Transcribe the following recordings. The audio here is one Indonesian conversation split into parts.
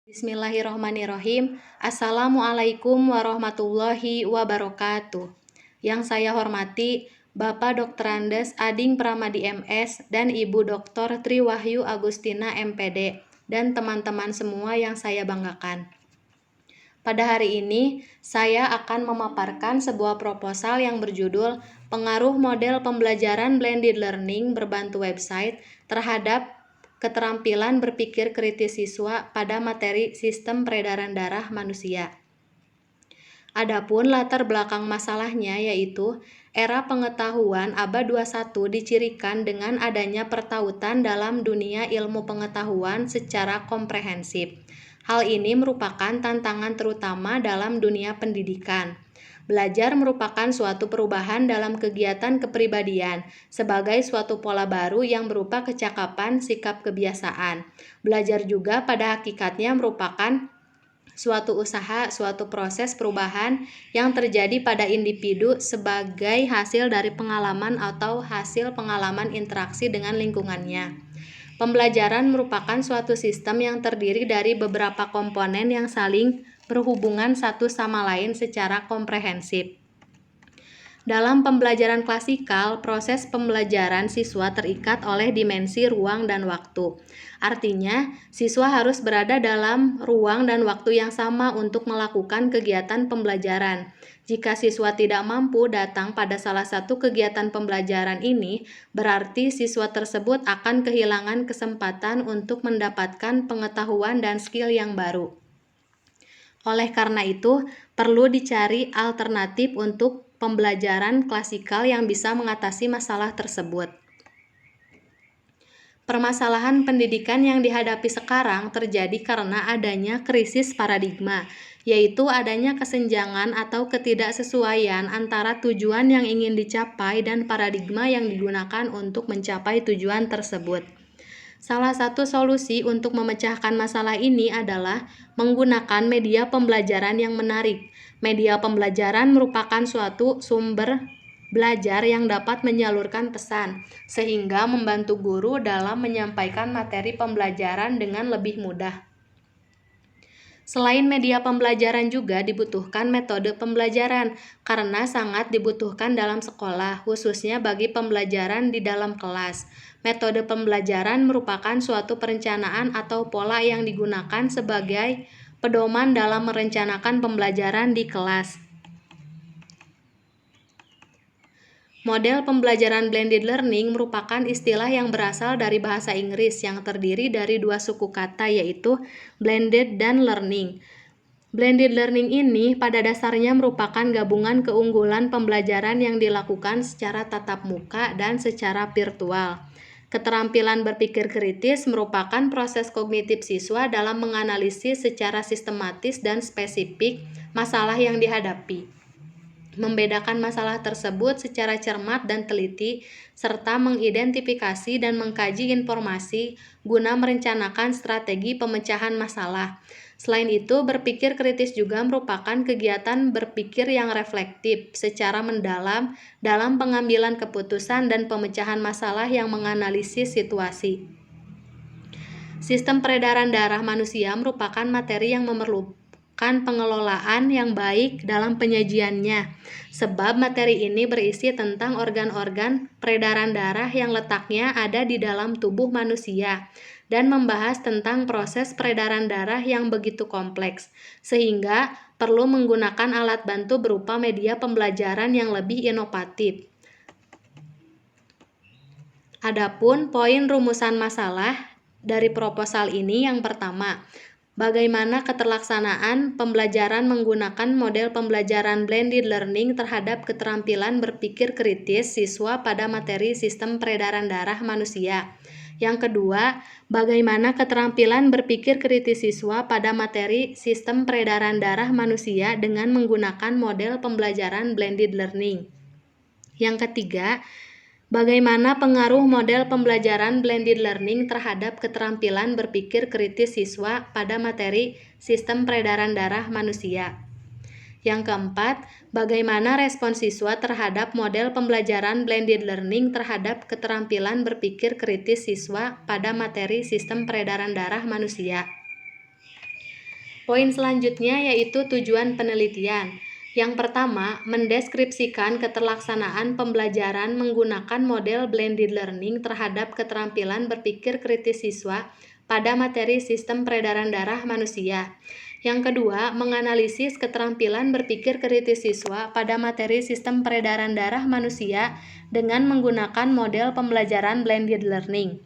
Bismillahirrohmanirrohim. Assalamualaikum warahmatullahi wabarakatuh. Yang saya hormati Bapak Dr. Andes Ading Pramadi MS dan Ibu Dr. Tri Wahyu Agustina MPD dan teman-teman semua yang saya banggakan. Pada hari ini, saya akan memaparkan sebuah proposal yang berjudul Pengaruh Model Pembelajaran Blended Learning Berbantu Website terhadap Keterampilan Berpikir Kritis Siswa pada Materi Sistem Peredaran Darah Manusia. Adapun latar belakang masalahnya yaitu era pengetahuan abad 21 dicirikan dengan adanya pertautan dalam dunia ilmu pengetahuan secara komprehensif. Hal ini merupakan tantangan terutama dalam dunia pendidikan. Belajar merupakan suatu perubahan dalam kegiatan kepribadian sebagai suatu pola baru yang berupa kecakapan sikap kebiasaan. Belajar juga pada hakikatnya merupakan suatu usaha, suatu proses perubahan yang terjadi pada individu sebagai hasil dari pengalaman atau hasil pengalaman interaksi dengan lingkungannya. Pembelajaran merupakan suatu sistem yang terdiri dari beberapa komponen yang saling berhubungan satu sama lain secara komprehensif. Dalam pembelajaran klasikal, proses pembelajaran siswa terikat oleh dimensi ruang dan waktu. Artinya, siswa harus berada dalam ruang dan waktu yang sama untuk melakukan kegiatan pembelajaran. Jika siswa tidak mampu datang pada salah satu kegiatan pembelajaran ini, berarti siswa tersebut akan kehilangan kesempatan untuk mendapatkan pengetahuan dan skill yang baru. Oleh karena itu, perlu dicari alternatif untuk pembelajaran klasikal yang bisa mengatasi masalah tersebut. Permasalahan pendidikan yang dihadapi sekarang terjadi karena adanya krisis paradigma, yaitu adanya kesenjangan atau ketidaksesuaian antara tujuan yang ingin dicapai dan paradigma yang digunakan untuk mencapai tujuan tersebut. Salah satu solusi untuk memecahkan masalah ini adalah menggunakan media pembelajaran yang menarik. Media pembelajaran merupakan suatu sumber belajar yang dapat menyalurkan pesan, sehingga membantu guru dalam menyampaikan materi pembelajaran dengan lebih mudah. Selain media pembelajaran juga dibutuhkan metode pembelajaran, karena sangat dibutuhkan dalam sekolah, khususnya bagi pembelajaran di dalam kelas. Metode pembelajaran merupakan suatu perencanaan atau pola yang digunakan sebagai pedoman dalam merencanakan pembelajaran di kelas. Model pembelajaran blended learning merupakan istilah yang berasal dari bahasa Inggris yang terdiri dari dua suku kata yaitu blended dan learning. Blended learning ini pada dasarnya merupakan gabungan keunggulan pembelajaran yang dilakukan secara tatap muka dan secara virtual. Keterampilan berpikir kritis merupakan proses kognitif siswa dalam menganalisis secara sistematis dan spesifik masalah yang dihadapi, membedakan masalah tersebut secara cermat dan teliti, serta mengidentifikasi dan mengkaji informasi guna merencanakan strategi pemecahan masalah. Selain itu, berpikir kritis juga merupakan kegiatan berpikir yang reflektif secara mendalam dalam pengambilan keputusan dan pemecahan masalah yang menganalisis situasi. Sistem peredaran darah manusia merupakan materi yang memerlukan pengelolaan yang baik dalam penyajiannya, sebab materi ini berisi tentang organ-organ peredaran darah yang letaknya ada di dalam tubuh manusia dan membahas tentang proses peredaran darah yang begitu kompleks, sehingga perlu menggunakan alat bantu berupa media pembelajaran yang lebih inovatif. Adapun poin rumusan masalah dari proposal ini yang pertama, bagaimana keterlaksanaan pembelajaran menggunakan model pembelajaran blended learning terhadap keterampilan berpikir kritis siswa pada materi sistem peredaran darah manusia. Yang kedua, bagaimana keterampilan berpikir kritis siswa pada materi sistem peredaran darah manusia dengan menggunakan model pembelajaran blended learning. Yang ketiga, bagaimana pengaruh model pembelajaran blended learning terhadap keterampilan berpikir kritis siswa pada materi sistem peredaran darah manusia. Yang keempat, bagaimana respon siswa terhadap model pembelajaran blended learning terhadap keterampilan berpikir kritis siswa pada materi sistem peredaran darah manusia. Poin selanjutnya yaitu tujuan penelitian. Yang pertama, mendeskripsikan keterlaksanaan pembelajaran menggunakan model blended learning terhadap keterampilan berpikir kritis siswa pada materi sistem peredaran darah manusia. Yang kedua, menganalisis keterampilan berpikir kritis siswa pada materi sistem peredaran darah manusia dengan menggunakan model pembelajaran blended learning.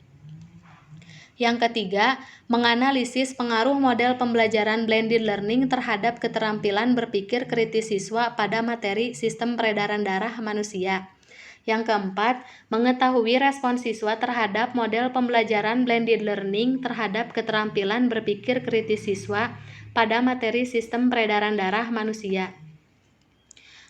Yang ketiga, menganalisis pengaruh model pembelajaran blended learning terhadap keterampilan berpikir kritis siswa pada materi sistem peredaran darah manusia. Yang keempat, mengetahui respons siswa terhadap model pembelajaran blended learning terhadap keterampilan berpikir kritis siswa pada materi sistem peredaran darah manusia.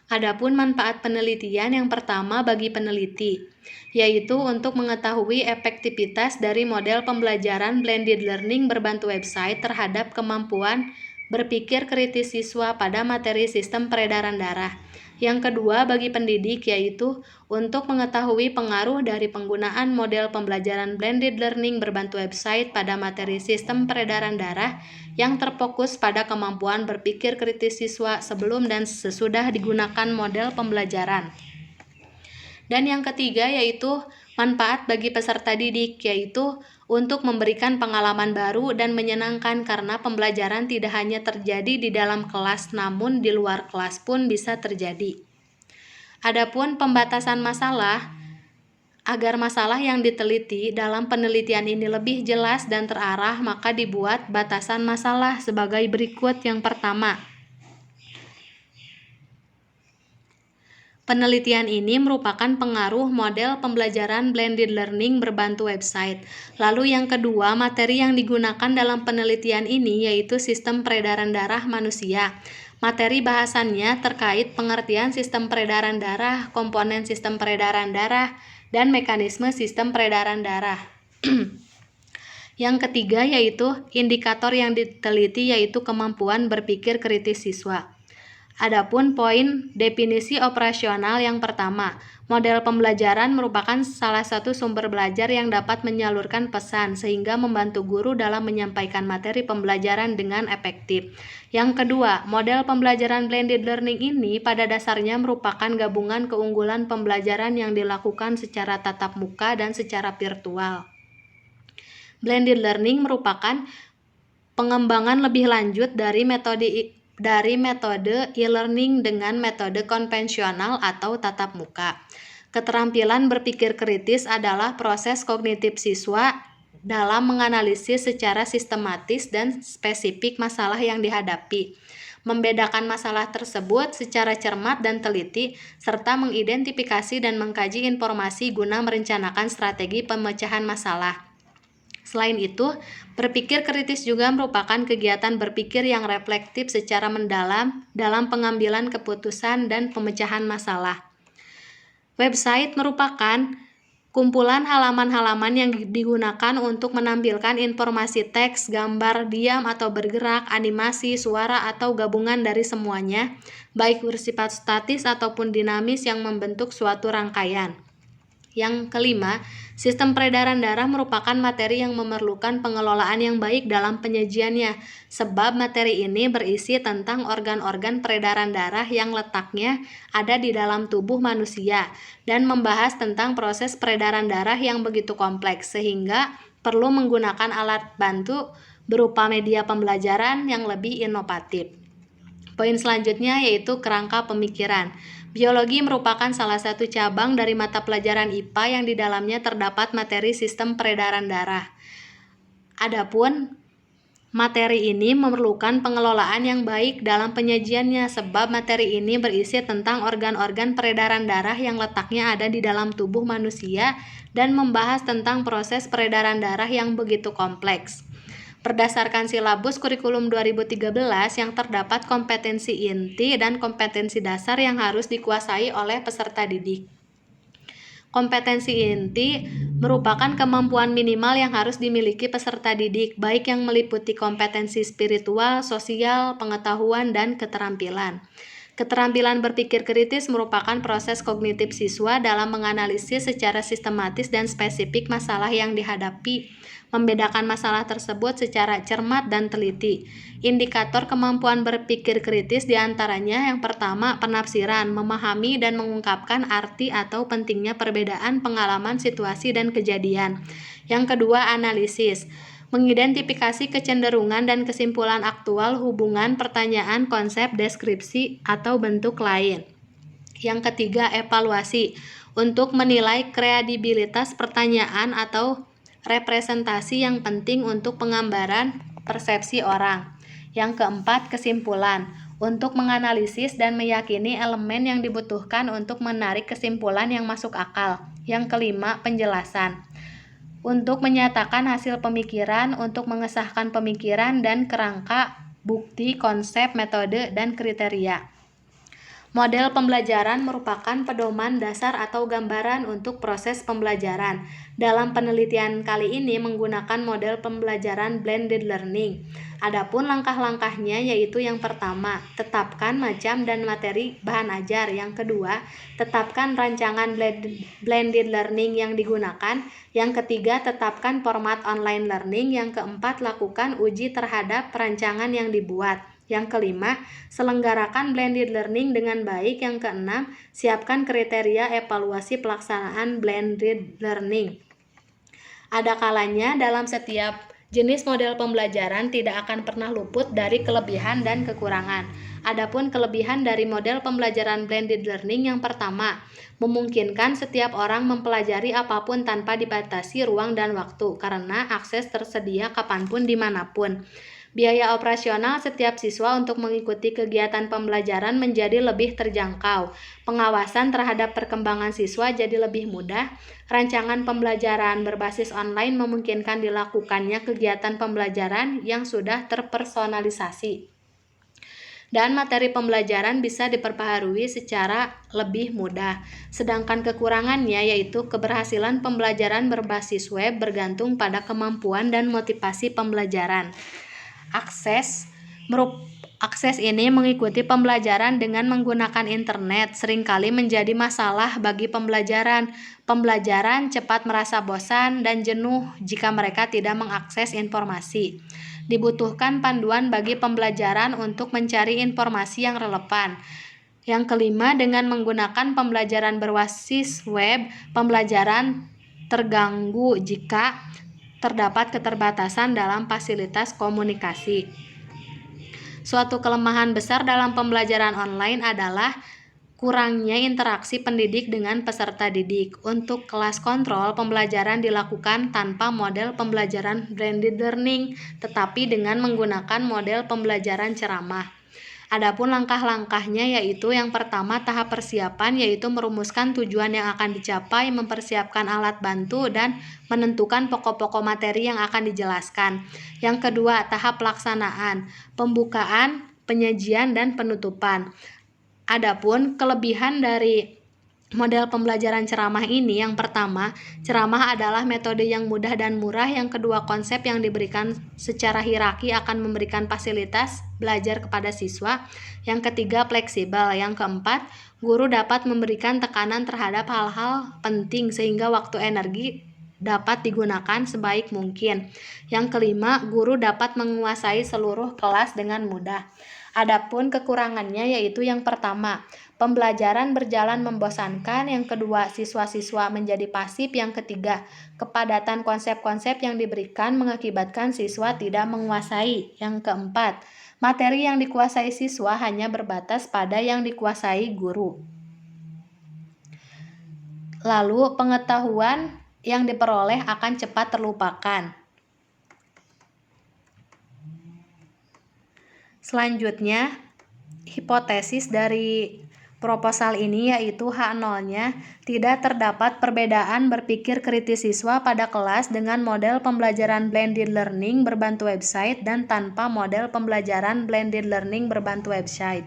Adapun manfaat penelitian yang pertama bagi peneliti, yaitu untuk mengetahui efektivitas dari model pembelajaran blended learning berbantu website terhadap kemampuan berpikir kritis siswa pada materi sistem peredaran darah. Yang kedua bagi pendidik yaitu untuk mengetahui pengaruh dari penggunaan model pembelajaran blended learning berbantu website pada materi sistem peredaran darah yang terfokus pada kemampuan berpikir kritis siswa sebelum dan sesudah digunakan model pembelajaran. Dan yang ketiga yaitu manfaat bagi peserta didik, yaitu untuk memberikan pengalaman baru dan menyenangkan karena pembelajaran tidak hanya terjadi di dalam kelas namun di luar kelas pun bisa terjadi. Adapun pembatasan masalah, agar masalah yang diteliti dalam penelitian ini lebih jelas dan terarah, maka dibuat batasan masalah sebagai berikut. Yang pertama, penelitian ini merupakan pengaruh model pembelajaran blended learning berbantu website. Lalu yang kedua, materi yang digunakan dalam penelitian ini yaitu sistem peredaran darah manusia. Materi bahasannya terkait pengertian sistem peredaran darah, komponen sistem peredaran darah, dan mekanisme sistem peredaran darah. Yang ketiga yaitu indikator yang diteliti yaitu kemampuan berpikir kritis siswa. Adapun poin definisi operasional yang pertama, model pembelajaran merupakan salah satu sumber belajar yang dapat menyalurkan pesan sehingga membantu guru dalam menyampaikan materi pembelajaran dengan efektif. Yang kedua, model pembelajaran blended learning ini pada dasarnya merupakan gabungan keunggulan pembelajaran yang dilakukan secara tatap muka dan secara virtual. Blended learning merupakan pengembangan lebih lanjut dari metode e-learning dengan metode konvensional atau tatap muka. Keterampilan berpikir kritis adalah proses kognitif siswa dalam menganalisis secara sistematis dan spesifik masalah yang dihadapi, membedakan masalah tersebut secara cermat dan teliti, serta mengidentifikasi dan mengkaji informasi guna merencanakan strategi pemecahan masalah. Selain itu, berpikir kritis juga merupakan kegiatan berpikir yang reflektif secara mendalam dalam pengambilan keputusan dan pemecahan masalah. Website merupakan kumpulan halaman-halaman yang digunakan untuk menampilkan informasi teks, gambar, diam atau bergerak, animasi, suara, atau gabungan dari semuanya, baik bersifat statis ataupun dinamis yang membentuk suatu rangkaian. Yang kelima, sistem peredaran darah merupakan materi yang memerlukan pengelolaan yang baik dalam penyajiannya, sebab materi ini berisi tentang organ-organ peredaran darah yang letaknya ada di dalam tubuh manusia dan membahas tentang proses peredaran darah yang begitu kompleks sehingga perlu menggunakan alat bantu berupa media pembelajaran yang lebih inovatif. Poin selanjutnya yaitu kerangka pemikiran. Biologi merupakan salah satu cabang dari mata pelajaran IPA yang di dalamnya terdapat materi sistem peredaran darah. Adapun materi ini memerlukan pengelolaan yang baik dalam penyajiannya sebab materi ini berisi tentang organ-organ peredaran darah yang letaknya ada di dalam tubuh manusia dan membahas tentang proses peredaran darah yang begitu kompleks. Berdasarkan silabus kurikulum 2013 yang terdapat kompetensi inti dan kompetensi dasar yang harus dikuasai oleh peserta didik. Kompetensi inti merupakan kemampuan minimal yang harus dimiliki peserta didik, baik yang meliputi kompetensi spiritual, sosial, pengetahuan, dan keterampilan. Keterampilan berpikir kritis merupakan proses kognitif siswa dalam menganalisis secara sistematis dan spesifik masalah yang dihadapi, membedakan masalah tersebut secara cermat dan teliti. Indikator kemampuan berpikir kritis diantaranya yang pertama penafsiran, memahami dan mengungkapkan arti atau pentingnya perbedaan pengalaman, situasi, dan kejadian. Yang kedua analisis, mengidentifikasi kecenderungan dan kesimpulan aktual, hubungan, pertanyaan, konsep, deskripsi, atau bentuk lain. Yang ketiga evaluasi, untuk menilai kredibilitas pertanyaan atau representasi yang penting untuk penggambaran persepsi orang. Yang keempat kesimpulan, untuk menganalisis dan meyakini elemen yang dibutuhkan untuk menarik kesimpulan yang masuk akal. Yang kelima penjelasan, untuk menyatakan hasil pemikiran, untuk mengesahkan pemikiran dan kerangka bukti, konsep, metode, dan kriteria. Model pembelajaran merupakan pedoman dasar atau gambaran untuk proses pembelajaran. Dalam penelitian kali ini menggunakan model pembelajaran blended learning. Adapun langkah-langkahnya yaitu yang pertama, tetapkan macam dan materi bahan ajar. Yang kedua, tetapkan rancangan blended learning yang digunakan. Yang ketiga, tetapkan format online learning. Yang keempat, lakukan uji terhadap perancangan yang dibuat. Yang kelima, selenggarakan blended learning dengan baik. Yang keenam, siapkan kriteria evaluasi pelaksanaan blended learning. Ada kalanya dalam setiap jenis model pembelajaran tidak akan pernah luput dari kelebihan dan kekurangan. Adapun kelebihan dari model pembelajaran blended learning yang pertama, memungkinkan setiap orang mempelajari apapun tanpa dibatasi ruang dan waktu karena akses tersedia kapanpun dimanapun. Biaya operasional setiap siswa untuk mengikuti kegiatan pembelajaran menjadi lebih terjangkau. Pengawasan terhadap perkembangan siswa jadi lebih mudah. Rancangan pembelajaran berbasis online memungkinkan dilakukannya kegiatan pembelajaran yang sudah terpersonalisasi. Dan materi pembelajaran bisa diperbaharui secara lebih mudah. Sedangkan kekurangannya yaitu keberhasilan pembelajaran berbasis web bergantung pada kemampuan dan motivasi pembelajaran. Akses ini mengikuti pembelajaran dengan menggunakan internet seringkali menjadi masalah bagi pembelajaran. Pembelajaran cepat merasa bosan dan jenuh jika mereka tidak mengakses informasi. Dibutuhkan panduan bagi pembelajaran untuk mencari informasi yang relevan. Yang kelima, dengan menggunakan pembelajaran berbasis web, pembelajaran terganggu jika terdapat keterbatasan dalam fasilitas komunikasi. Suatu kelemahan besar dalam pembelajaran online adalah kurangnya interaksi pendidik dengan peserta didik. Untuk kelas kontrol, pembelajaran dilakukan tanpa model pembelajaran blended learning, tetapi dengan menggunakan model pembelajaran ceramah. Adapun langkah-langkahnya yaitu yang pertama tahap persiapan, yaitu merumuskan tujuan yang akan dicapai, mempersiapkan alat bantu, dan menentukan pokok-pokok materi yang akan dijelaskan. Yang kedua tahap pelaksanaan, pembukaan, penyajian, dan penutupan. Adapun kelebihan dari model pembelajaran ceramah ini, yang pertama, ceramah adalah metode yang mudah dan murah. Yang kedua, konsep yang diberikan secara hierarki akan memberikan fasilitas belajar kepada siswa. Yang ketiga, fleksibel. Yang keempat, guru dapat memberikan tekanan terhadap hal-hal penting sehingga waktu energi dapat digunakan sebaik mungkin. Yang kelima, guru dapat menguasai seluruh kelas dengan mudah. Adapun kekurangannya yaitu yang pertama, pembelajaran berjalan membosankan. Yang kedua, siswa-siswa menjadi pasif. Yang ketiga, kepadatan konsep-konsep yang diberikan mengakibatkan siswa tidak menguasai. Yang keempat, materi yang dikuasai siswa hanya berbatas pada yang dikuasai guru. Lalu, pengetahuan yang diperoleh akan cepat terlupakan. Selanjutnya, hipotesis dari proposal ini yaitu H0-nya tidak terdapat perbedaan berpikir kritis siswa pada kelas dengan model pembelajaran blended learning berbantu website dan tanpa model pembelajaran blended learning berbantu website.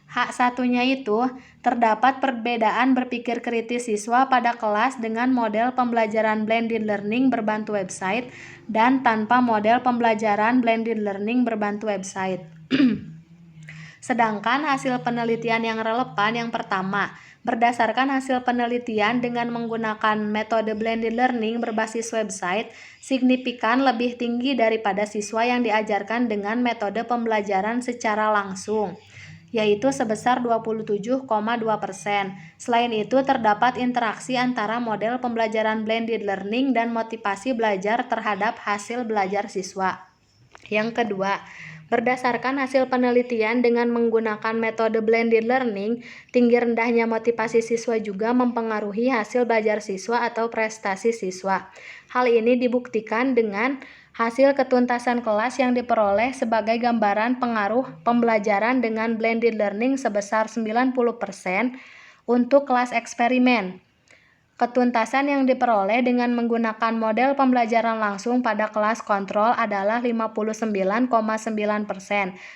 H1-nya itu terdapat perbedaan berpikir kritis siswa pada kelas dengan model pembelajaran blended learning berbantu website dan tanpa model pembelajaran blended learning berbantu website. Sedangkan hasil penelitian yang relevan yang pertama, Berdasarkan hasil penelitian dengan menggunakan metode blended learning berbasis website, signifikan lebih tinggi daripada siswa yang diajarkan dengan metode pembelajaran secara langsung, yaitu sebesar 27,2%. Selain itu, terdapat interaksi antara model pembelajaran blended learning dan motivasi belajar terhadap hasil belajar siswa. Yang kedua, berdasarkan hasil penelitian dengan menggunakan metode blended learning, tinggi rendahnya motivasi siswa juga mempengaruhi hasil belajar siswa atau prestasi siswa. Hal ini dibuktikan dengan hasil ketuntasan kelas yang diperoleh sebagai gambaran pengaruh pembelajaran dengan blended learning sebesar 90% untuk kelas eksperimen. Ketuntasan yang diperoleh dengan menggunakan model pembelajaran langsung pada kelas kontrol adalah 59,9%,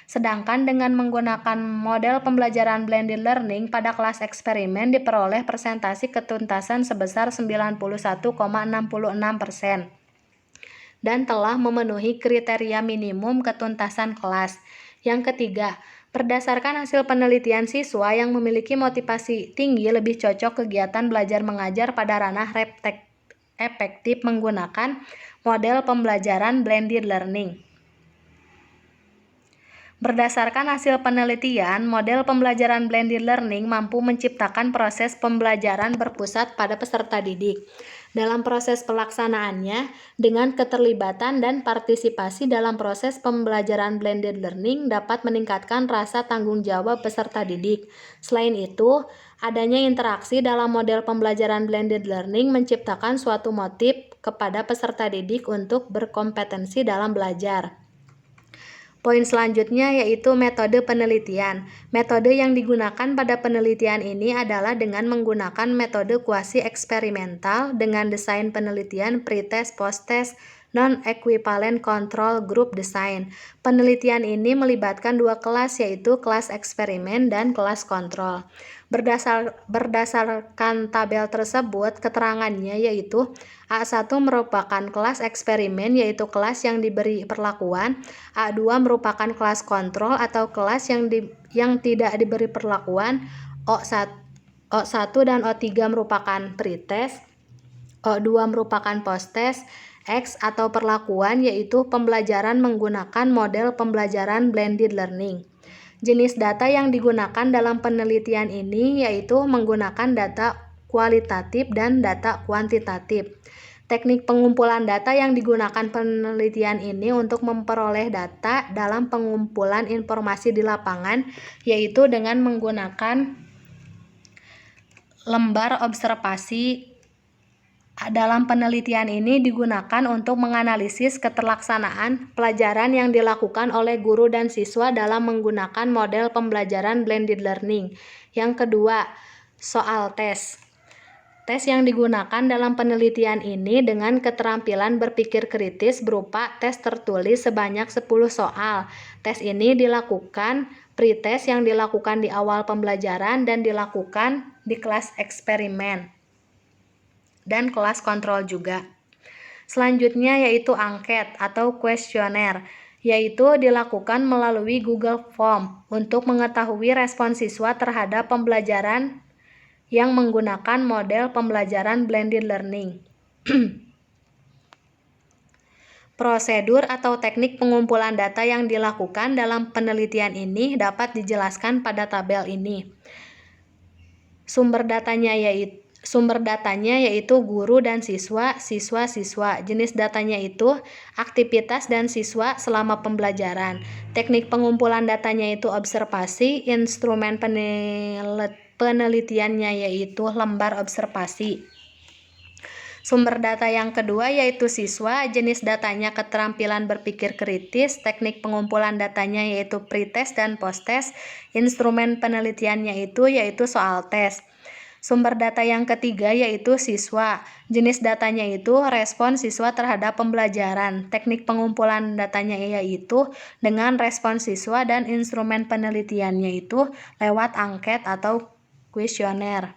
sedangkan dengan menggunakan model pembelajaran blended learning pada kelas eksperimen diperoleh persentase ketuntasan sebesar 91,66%, dan telah memenuhi kriteria minimum ketuntasan kelas. Yang ketiga, berdasarkan hasil penelitian, siswa yang memiliki motivasi tinggi lebih cocok kegiatan belajar mengajar pada ranah efektif menggunakan model pembelajaran blended learning. Berdasarkan hasil penelitian, model pembelajaran blended learning mampu menciptakan proses pembelajaran berpusat pada peserta didik. Dalam proses pelaksanaannya, dengan keterlibatan dan partisipasi dalam proses pembelajaran blended learning dapat meningkatkan rasa tanggung jawab peserta didik. Selain itu, adanya interaksi dalam model pembelajaran blended learning menciptakan suatu motif kepada peserta didik untuk berkompetensi dalam belajar. Poin selanjutnya yaitu metode penelitian. Metode yang digunakan pada penelitian ini adalah dengan menggunakan metode kuasi eksperimental dengan desain penelitian pretest, posttest, non-equivalent control group design. Penelitian ini melibatkan dua kelas, yaitu kelas eksperimen dan kelas kontrol. Berdasarkan tabel tersebut, keterangannya yaitu A1 merupakan kelas eksperimen, yaitu kelas yang diberi perlakuan. A2 merupakan kelas kontrol atau kelas yang tidak diberi perlakuan. O1 dan O3 merupakan pretest. O2 merupakan posttest. X atau perlakuan yaitu pembelajaran menggunakan model pembelajaran blended learning. Jenis data yang digunakan dalam penelitian ini yaitu menggunakan data kualitatif dan data kuantitatif. Teknik pengumpulan data yang digunakan penelitian ini untuk memperoleh data dalam pengumpulan informasi di lapangan yaitu dengan menggunakan lembar observasi. Dalam penelitian ini digunakan untuk menganalisis keterlaksanaan pelajaran yang dilakukan oleh guru dan siswa dalam menggunakan model pembelajaran blended learning. Yang kedua, soal tes. Tes yang digunakan dalam penelitian ini dengan keterampilan berpikir kritis berupa tes tertulis sebanyak 10 soal. Tes ini dilakukan pretest yang dilakukan di awal pembelajaran dan dilakukan di kelas eksperimen dan kelas kontrol juga. Selanjutnya yaitu angket atau kuesioner, yaitu dilakukan melalui Google Form untuk mengetahui respon siswa terhadap pembelajaran yang menggunakan model pembelajaran blended learning. Prosedur atau teknik pengumpulan data yang dilakukan dalam penelitian ini dapat dijelaskan pada tabel ini. Sumber datanya yaitu guru dan siswa. Jenis datanya itu aktivitas dan siswa selama pembelajaran. Teknik pengumpulan datanya itu observasi. Instrumen penelitiannya yaitu lembar observasi. Sumber data yang kedua yaitu siswa. Jenis datanya keterampilan berpikir kritis. Teknik pengumpulan datanya yaitu pretest dan posttest. Instrumen penelitiannya yaitu soal tes. Sumber data yang ketiga yaitu siswa. Jenis datanya itu respon siswa terhadap pembelajaran. Teknik pengumpulan datanya yaitu dengan respon siswa dan instrumen penelitiannya itu lewat angket atau kuesioner.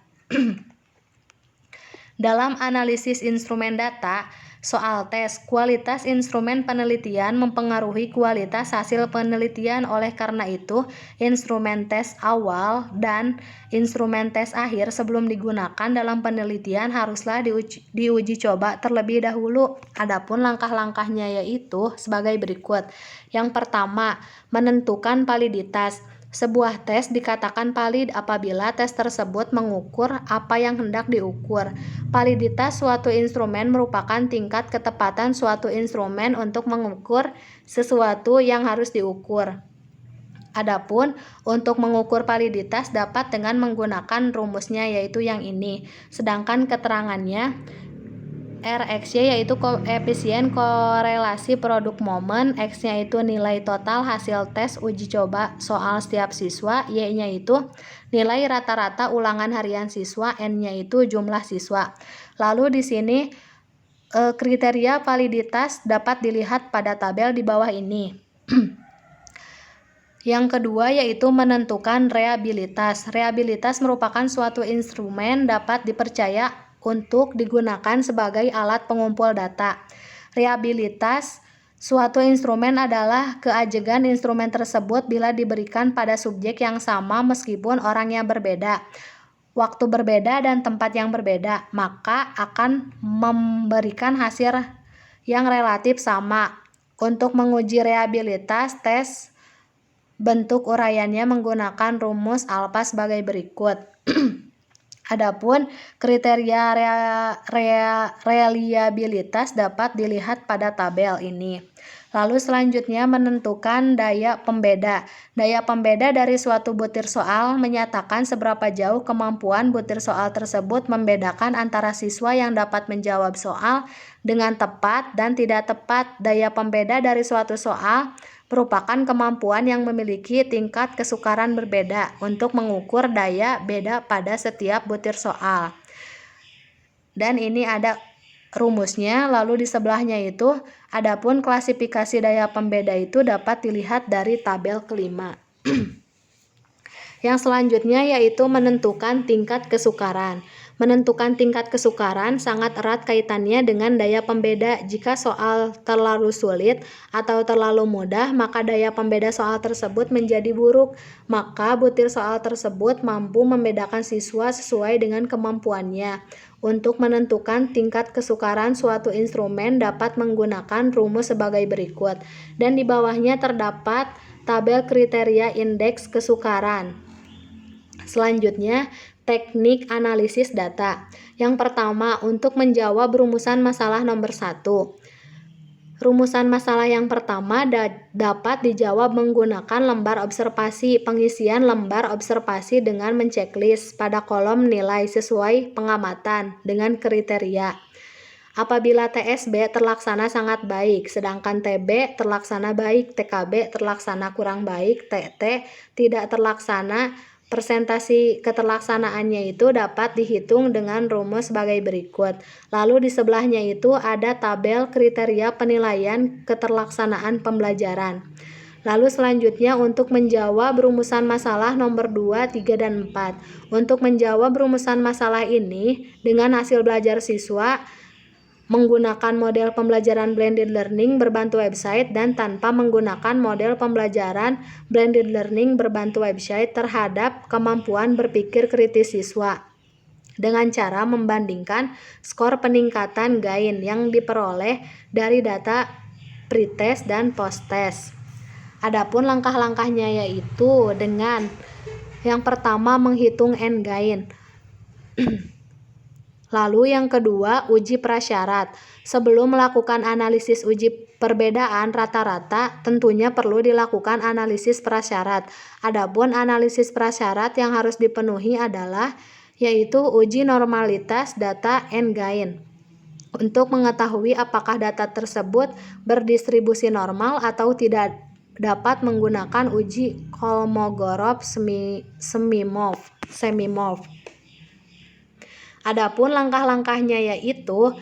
Dalam analisis instrumen data, Soal tes, kualitas instrumen penelitian mempengaruhi kualitas hasil penelitian. Oleh karena itu, instrumen tes awal dan instrumen tes akhir sebelum digunakan dalam penelitian haruslah diuji coba terlebih dahulu. Adapun langkah-langkahnya yaitu sebagai berikut. Yang pertama, menentukan validitas. Sebuah tes dikatakan valid apabila tes tersebut mengukur apa yang hendak diukur. Validitas suatu instrumen merupakan tingkat ketepatan suatu instrumen untuk mengukur sesuatu yang harus diukur. Adapun untuk mengukur validitas dapat dengan menggunakan rumusnya yaitu yang ini. Sedangkan keterangannya RXY yaitu koefisien korelasi produk momen, X-nya itu nilai total hasil tes uji coba soal setiap siswa, Y-nya itu nilai rata-rata ulangan harian siswa, N-nya itu jumlah siswa. Lalu di sini kriteria validitas dapat dilihat pada tabel di bawah ini. Yang kedua yaitu menentukan reliabilitas. Reliabilitas merupakan suatu instrumen dapat dipercaya untuk digunakan sebagai alat pengumpul data. Reliabilitas suatu instrumen adalah keajegan instrumen tersebut bila diberikan pada subjek yang sama meskipun orangnya berbeda, waktu berbeda dan tempat yang berbeda, maka akan memberikan hasil yang relatif sama. Untuk menguji reliabilitas tes bentuk uraiannya menggunakan rumus alfa sebagai berikut. Adapun kriteria reliabilitas dapat dilihat pada tabel ini. Lalu selanjutnya menentukan daya pembeda. Daya pembeda dari suatu butir soal menyatakan seberapa jauh kemampuan butir soal tersebut membedakan antara siswa yang dapat menjawab soal dengan tepat dan tidak tepat. Daya pembeda dari suatu soal merupakan kemampuan yang memiliki tingkat kesukaran berbeda untuk mengukur daya beda pada setiap butir soal. Dan ini ada rumusnya, lalu di sebelahnya itu adapun klasifikasi daya pembeda itu dapat dilihat dari tabel kelima. Yang selanjutnya yaitu menentukan tingkat kesukaran. Menentukan tingkat kesukaran sangat erat kaitannya dengan daya pembeda. Jika soal terlalu sulit atau terlalu mudah, maka daya pembeda soal tersebut menjadi buruk. Maka butir soal tersebut mampu membedakan siswa sesuai dengan kemampuannya. Untuk menentukan tingkat kesukaran suatu instrumen dapat menggunakan rumus sebagai berikut. Dan di bawahnya terdapat tabel kriteria indeks kesukaran. Selanjutnya, teknik analisis data. Yang pertama, untuk menjawab rumusan masalah nomor 1. Rumusan masalah yang pertama dapat dijawab menggunakan lembar observasi. Pengisian lembar observasi dengan menceklis pada kolom nilai sesuai pengamatan dengan kriteria. Apabila TSB terlaksana sangat baik, sedangkan TB terlaksana baik, TKB terlaksana kurang baik, TT tidak terlaksana, persentasi keterlaksanaannya itu dapat dihitung dengan rumus sebagai berikut. Lalu di sebelahnya itu ada tabel kriteria penilaian keterlaksanaan pembelajaran. Lalu selanjutnya untuk menjawab rumusan masalah nomor 2, 3, dan 4. Untuk menjawab rumusan masalah ini dengan hasil belajar siswa menggunakan model pembelajaran blended learning berbantu website dan tanpa menggunakan model pembelajaran blended learning berbantu website terhadap kemampuan berpikir kritis siswa dengan cara membandingkan skor peningkatan gain yang diperoleh dari data pretest dan posttest. Adapun langkah-langkahnya yaitu dengan yang pertama menghitung N gain. Lalu yang kedua, uji prasyarat. Sebelum melakukan analisis uji perbedaan rata-rata, tentunya perlu dilakukan analisis prasyarat. Adapun analisis prasyarat yang harus dipenuhi adalah yaitu uji normalitas data N gain. Untuk mengetahui apakah data tersebut berdistribusi normal atau tidak dapat menggunakan uji Kolmogorov-Semimov. Adapun langkah-langkahnya yaitu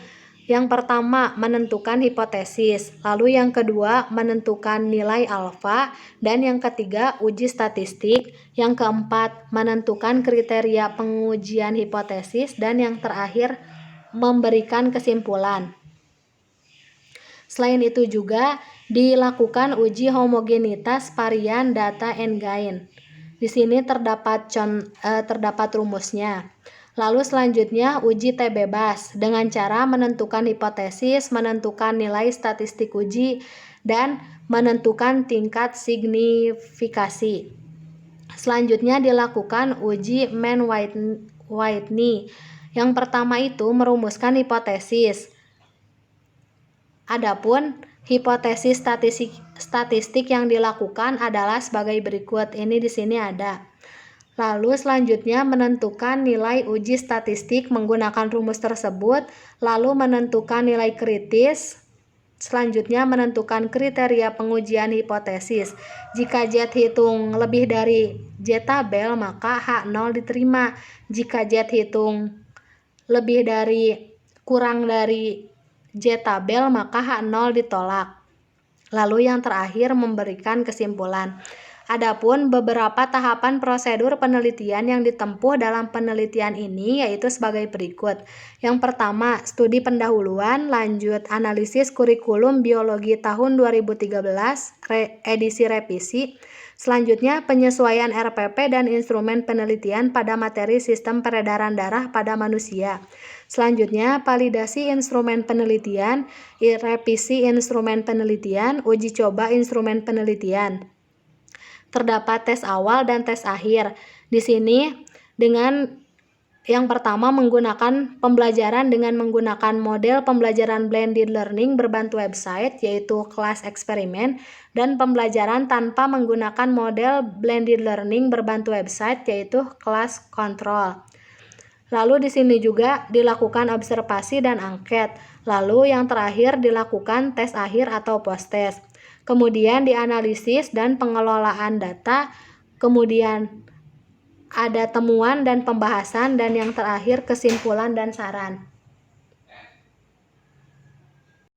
yang pertama menentukan hipotesis, lalu yang kedua menentukan nilai alfa, dan yang ketiga uji statistik, yang keempat menentukan kriteria pengujian hipotesis, dan yang terakhir memberikan kesimpulan. Selain itu juga dilakukan uji homogenitas varian data and gain. Di sini terdapat rumusnya. Lalu selanjutnya uji T bebas dengan cara menentukan hipotesis, menentukan nilai statistik uji, dan menentukan tingkat signifikasi. Selanjutnya dilakukan uji Mann-Whitney. Yang pertama itu merumuskan hipotesis. Adapun hipotesis statistik yang dilakukan adalah sebagai berikut. Ini di sini ada. Lalu selanjutnya menentukan nilai uji statistik menggunakan rumus tersebut, lalu menentukan nilai kritis. Selanjutnya menentukan kriteria pengujian hipotesis. Jika Z hitung lebih dari Z tabel, maka H0 diterima. Jika Z hitung kurang dari Z tabel, maka H0 ditolak. Lalu yang terakhir memberikan kesimpulan. Adapun beberapa tahapan prosedur penelitian yang ditempuh dalam penelitian ini yaitu sebagai berikut. Yang pertama, studi pendahuluan, lanjut analisis kurikulum biologi tahun 2013, edisi revisi. Selanjutnya, penyesuaian RPP dan instrumen penelitian pada materi sistem peredaran darah pada manusia. Selanjutnya, validasi instrumen penelitian, revisi instrumen penelitian, uji coba instrumen penelitian. Terdapat tes awal dan tes akhir. Di sini dengan yang pertama menggunakan pembelajaran dengan menggunakan model pembelajaran blended learning berbantu website yaitu kelas eksperimen, dan pembelajaran tanpa menggunakan model blended learning berbantu website yaitu kelas kontrol. Lalu di sini juga dilakukan observasi dan angket. Lalu yang terakhir dilakukan tes akhir atau post-test. Kemudian dianalisis dan pengelolaan data, kemudian ada temuan dan pembahasan, dan yang terakhir kesimpulan dan saran.